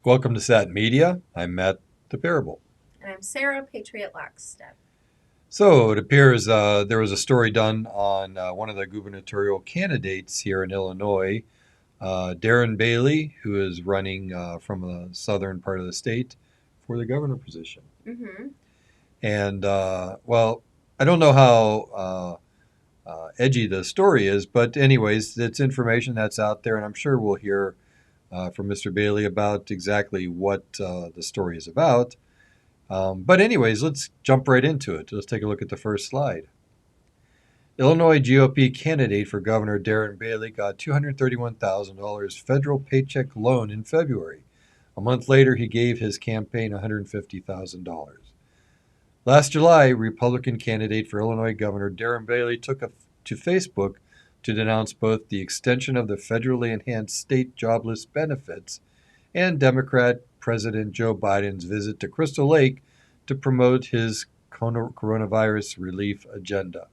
Welcome to Sat Media. I'm Matt the Parable. And I'm Sarah, Patriot Lockstep. So it appears there was a story done on one of the gubernatorial candidates here in Illinois, Darren Bailey, who is running from the southern part of the state for the governor position. Mm-hmm. And, well, I don't know how edgy the story is, but anyways, it's information that's out there, and I'm sure we'll hear from Mr. Bailey about exactly what the story is about. But anyways, let's jump right into it. Let's take a look at the first slide. Illinois GOP candidate for Governor Darren Bailey got $231,000 federal paycheck loan in February. A month later, he gave his campaign $150,000. Last July, Republican candidate for Illinois Governor Darren Bailey took to Facebook to denounce both the extension of the federally enhanced state jobless benefits and Democrat President Joe Biden's visit to Crystal Lake to promote his coronavirus relief agenda.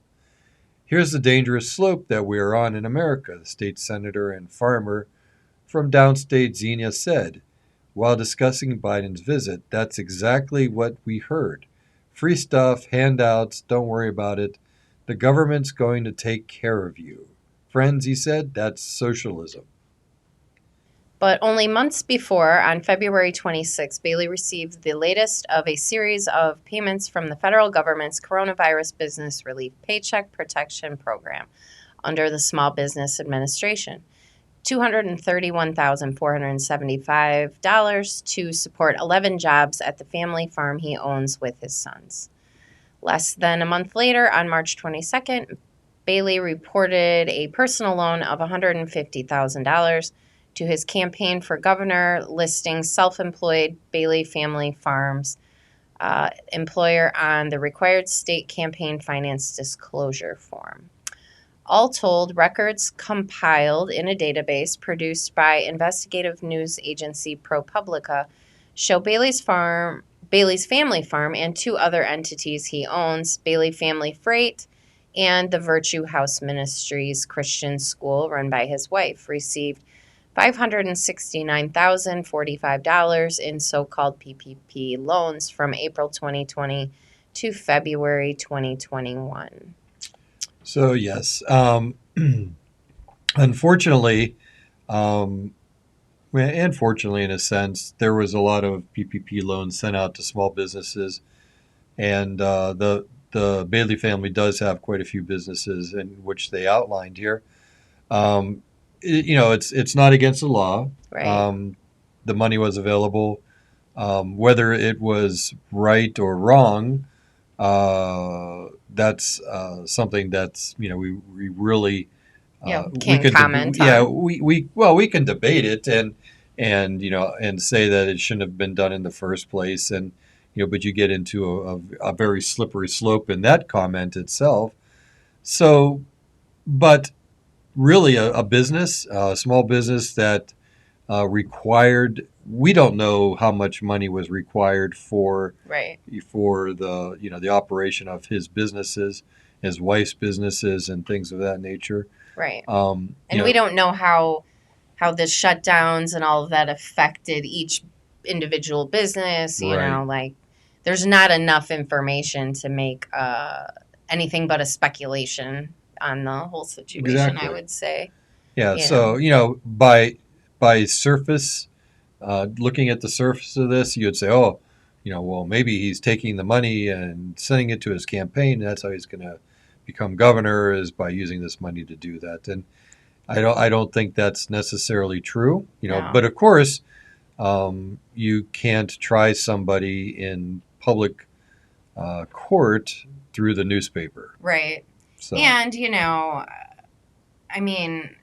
Here's the dangerous slope that we are on in America, the state senator and farmer from downstate Xenia said. While discussing Biden's visit, that's exactly what we heard. Free stuff, handouts, don't worry about it. The government's going to take care of you. Friends, he said, that's socialism. But only months before, on February 26, Bailey received the latest of a series of payments from the federal government's coronavirus business relief paycheck protection program under the Small Business Administration. $231,475 to support 11 jobs at the family farm he owns with his sons. Less than a month later, on March 22nd, Bailey reported a personal loan of $150,000 to his campaign for governor, listing self-employed Bailey Family Farms employer on the required state campaign finance disclosure form. All told, records compiled in a database produced by investigative news agency ProPublica show Bailey's family farm and two other entities he owns, Bailey Family Freight and the Virtue House Ministries Christian School run by his wife, received $569,045 in so-called PPP loans from April 2020 to February 2021. So, yes, unfortunately, and fortunately, in a sense, there was a lot of PPP loans sent out to small businesses, and the Bailey family does have quite a few businesses in which they outlined here. It's not against the law. Right. The money was available. Whether it was right or wrong, that's something that's we really we Can't can comment yeah on. we can debate it and say that it shouldn't have been done in the first place, and but you get into a very slippery slope in that comment itself. So, but really a business, a small business that required. We don't know how much money was required Right. for the operation of his businesses, his wife's businesses, and things of that nature. Right. Um, you And we know, don't know how the shutdowns and all of that affected each individual business, right? like there's not enough information to make anything but a speculation on the whole situation, I Exactly. would say. Yeah. You know. So by surface, looking at the surface of this, you'd say, oh, well, maybe he's taking the money and sending it to his campaign. That's how he's going to become governor, is by using this money to do that. And I don't think that's necessarily true. No. But of course, you can't try somebody in public court through the newspaper. Right. So And, I mean,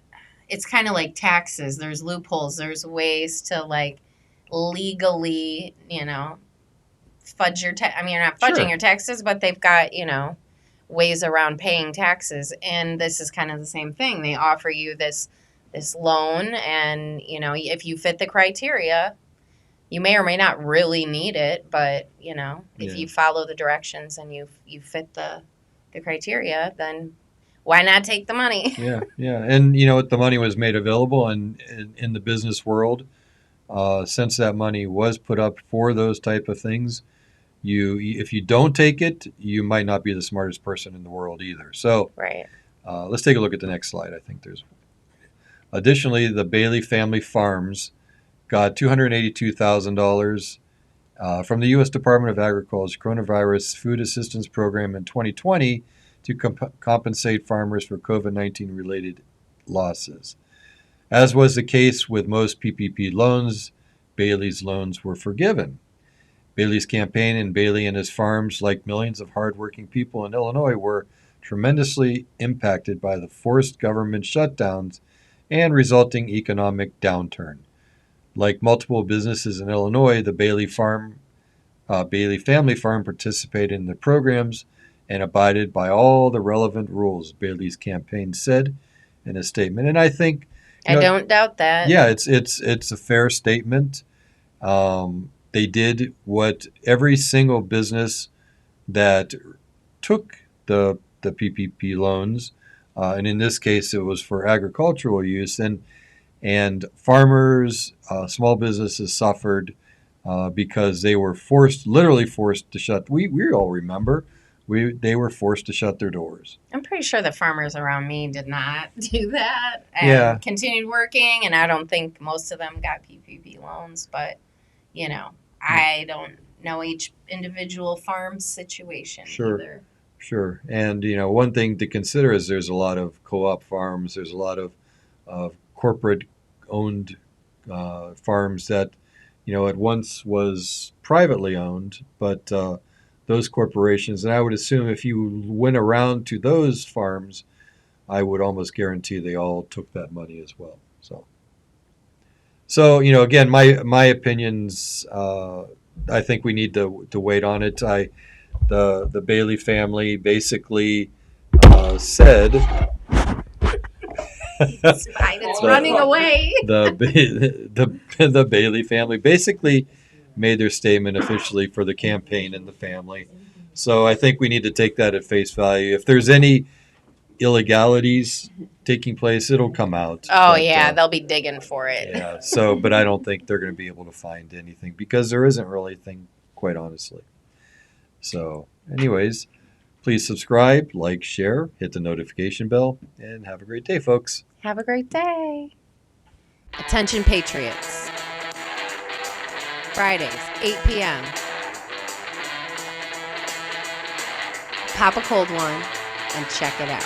it's kind of like taxes. There's loopholes. There's ways to like legally, fudge your I mean, you're not fudging sure, your taxes, but they've got, ways around paying taxes. And this is kind of the same thing. They offer you this loan, and, if you fit the criteria, you may or may not really need it, but, if yeah. you follow the directions and you fit the criteria, then why not take the money? Yeah, yeah, and the money was made available, and in the business world, since that money was put up for those type of things, if you don't take it, you might not be the smartest person in the world either. So Right. let's take a look at the next slide. I think there's additionally the Bailey family farms got $282,000 from the U.S. Department of Agriculture Coronavirus Food Assistance Program in 2020 to compensate farmers for COVID-19 related losses. As was the case with most PPP loans, Bailey's loans were forgiven. Bailey's campaign and Bailey and his farms, like millions of hardworking people in Illinois, were tremendously impacted by the forced government shutdowns and resulting economic downturn. Like multiple businesses in Illinois, the Bailey family farm participated in the programs and abided by all the relevant rules, Bailey's campaign said in a statement. And I think, I don't doubt that. yeah, it's a fair statement. They did what every single business that took the PPP loans, and in this case, it was for agricultural use, and farmers, small businesses suffered because they were literally forced to shut. We all remember, they were forced to shut their doors. I'm pretty sure the farmers around me did not do that and Yeah. continued working, and I don't think most of them got PPP loans, but I don't know each individual farm's situation Sure. either. Sure. And, one thing to consider is there's a lot of co-op farms. There's a lot of corporate owned farms that, at once was privately owned, but those corporations, and I would assume if you went around to those farms, I would almost guarantee they all took that money as well. So again, my opinions, I think we need to wait on it. The Bailey family basically said It's running away. The Bailey family basically made their statement officially for the campaign and the family. So I think we need to take that at face value. If there's any illegalities taking place, it'll come out. Oh, But, yeah, they'll be digging for it. yeah. So, but I don't think they're going to be able to find anything because there isn't really anything, quite honestly. So, anyways, please subscribe, like, share, hit the notification bell, and have a great day, folks. Have a great day. Attention Patriots. Fridays, 8 p.m. Pop a cold one and check it out.